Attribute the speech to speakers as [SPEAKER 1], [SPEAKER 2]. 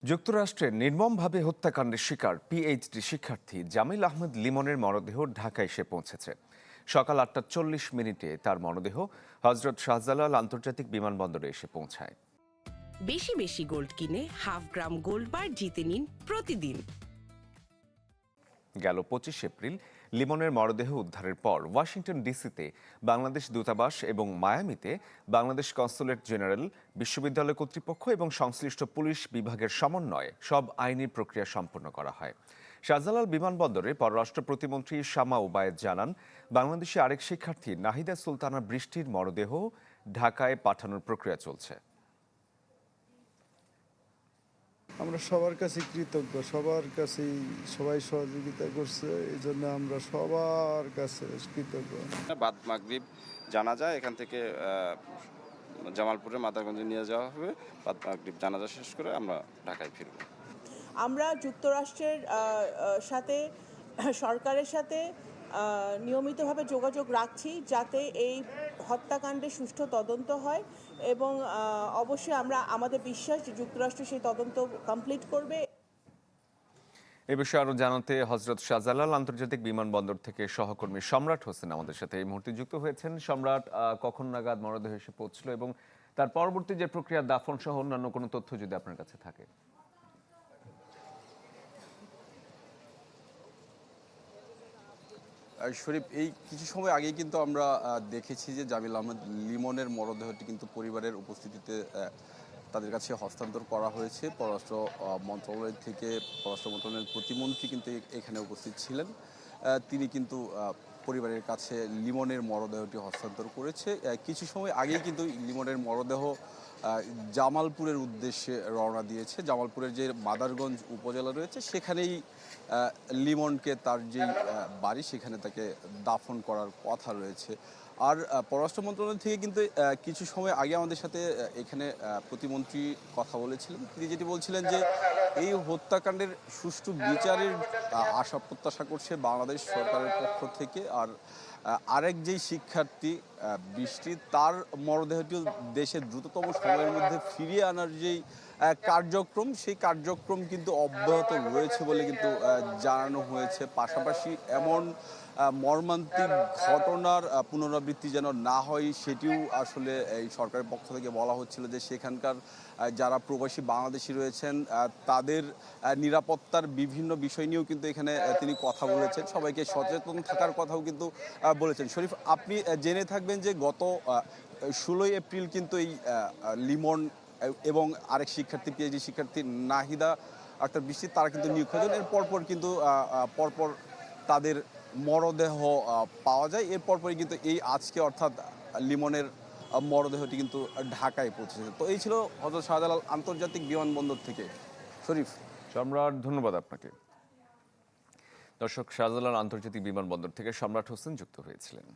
[SPEAKER 1] যুক্তরাষ্ট্রে নির্মমভাবে হত্যাকাণ্ডের শিকার পিএইচডি শিক্ষার্থী জামিল আহমেদ লিমনের মরদেহ ঢাকায় এসে পৌঁছেছে। সকাল ৮টা ৪০ মিনিটে তার মরদেহ হজরত শাহজালাল আন্তর্জাতিক বিমানবন্দরে এসে পৌঁছায়।
[SPEAKER 2] বেশি বেশি গোল্ড কিনে হাফ গ্রাম গোল্ড বার জিতে নিন প্রতিদিন।
[SPEAKER 1] গেল ২৫ এপ্রিল লিমনের মরদেহ উদ্ধারের পর ওয়াশিংটন ডিসিতে বাংলাদেশ দূতাবাস এবং মায়ামিতে বাংলাদেশ কনসুলেট জেনারেল, বিশ্ববিদ্যালয় কর্তৃপক্ষ এবং সংশ্লিষ্ট পুলিশ বিভাগের সমন্বয়ে সব আইনি প্রক্রিয়া সম্পন্ন করা হয়। শাহজালাল বিমানবন্দরে পররাষ্ট্র প্রতিমন্ত্রী শামা ওবায়েদ জানান, বাংলাদেশি আরেক শিক্ষার্থী নাহিদা সুলতানা বৃষ্টির মরদেহ ঢাকায় পাঠানোর প্রক্রিয়া চলছে।
[SPEAKER 3] আমরা সবার কাছে কৃতজ্ঞ, সবার কাছেই সবাই সহযোগিতা করছে, এই জন্য আমরা সবার কাছে কৃতজ্ঞ।
[SPEAKER 4] বাদ মাগরিব জানাজা এখান থেকে জামালপুরে মাদারগঞ্জে নিয়ে যাওয়া হবে। বাদ মাগরিব জানাজা শেষ করে আমরা ঢাকায় ফিরব।
[SPEAKER 5] আমরা যুক্তরাষ্ট্রের সাথে, সরকারের সাথে নিয়মিতভাবে যোগাযোগ রাখছি যাতে এই হত্যাকাণ্ডের সুষ্ঠু তদন্ত হয় এবং অবশ্যই আমাদের বিশ্বাস যে যুক্তরাষ্ট্র সেই তদন্ত কমপ্লিট করবে।
[SPEAKER 1] এ বিষয়ে আরো জানাতে হজরত শাহজালাল আন্তর্জাতিক বিমানবন্দর থেকে সহকর্মী সম্রাট হোসেন আমাদের সাথে এই মুহূর্তে যুক্ত হয়েছেন। সম্রাট, কখন নাগাদ মরদেহ এসে পৌঁছলো এবং তার পরবর্তী যে প্রক্রিয়া, দাফন সহ অন্যান্য কোনো তথ্য যদি আপনার কাছে থাকে?
[SPEAKER 6] শরীফ, এই কিছু সময় আগেই কিন্তু আমরা দেখেছি যে জামিল আহমেদ লিমনের মরদেহটি কিন্তু পরিবারের উপস্থিতিতে তাদের কাছে হস্তান্তর করা হয়েছে। পররাষ্ট্র মন্ত্রণালয় থেকে পররাষ্ট্র মন্ত্রণালয়ের প্রতিমন্ত্রী কিন্তু এখানে উপস্থিত ছিলেন। তিনি কিন্তু পরিবারের কাছে লিমনের মরদেহটি হস্তান্তর করেছে। কিছু সময় আগেই কিন্তু লিমনের মরদেহ জামালপুরের উদ্দেশ্যে রওনা দিয়েছে। জামালপুরের যে মাদারগঞ্জ উপজেলা রয়েছে সেখানেই লিমনকে তার যে বাড়ি সেখানে তাকে দাফন করার কথা রয়েছে। আর পররাষ্ট্র মন্ত্রণালয় থেকে কিন্তু কিছু সময় আগে আমাদের সাথে এখানে প্রতিমন্ত্রী কথা বলেছিলেন। তিনি যেটি বলছিলেন যে এই হত্যাকাণ্ডের সুষ্ঠু বিচারের আশা প্রত্যাশা করছে বাংলাদেশ সরকারের পক্ষ থেকে। আর আরেক যেই শিক্ষার্থী বৃষ্টি, তার মরদেহটিও দেশের দ্রুততম সময়ের মধ্যে ফিরিয়ে আনার যেই কার্যক্রম, সেই কার্যক্রম কিন্তু অব্যাহত রয়েছে বলে কিন্তু জানানো হয়েছে। পাশাপাশি এমন মর্মান্তিক ঘটনার পুনরাবৃত্তি যেন না হয় সেটিও আসলে এই সরকারের পক্ষ থেকে বলা হচ্ছিল যে সেখানকার যারা প্রবাসী বাংলাদেশি রয়েছেন তাদের নিরাপত্তার বিভিন্ন বিষয় নিয়েও কিন্তু এখানে তিনি কথা বলেছেন। সবাইকে সচেতন থাকার কথাও কিন্তু বলেছেন। শরীফ, আপনি জেনে থাকবেন যে গত 16 এপ্রিল কিন্তু এই লিমন এবং আরেক শিক্ষার্থী, পিএইচডি শিক্ষার্থী নাহিদা আক্তার বৃষ্টি, তারা কিন্তু নিখোঁজ হন। এর পরপর কিন্তু পরপর তাদের মরদেহ পাওয়া যায়। এর পরপরই কিন্তু এই আজকে অর্থাৎ লিমনের মরদেহটি কিন্তু ঢাকায় পৌঁছেছে। তো এই ছিল হযরত শাহজালাল আন্তর্জাতিক বিমানবন্দর থেকে। শরীফ।
[SPEAKER 1] সম্রাট, ধন্যবাদ আপনাকে। দর্শক, শাহজালাল আন্তর্জাতিক বিমানবন্দর থেকে সম্রাট হোসেন যুক্ত হয়েছিলেন।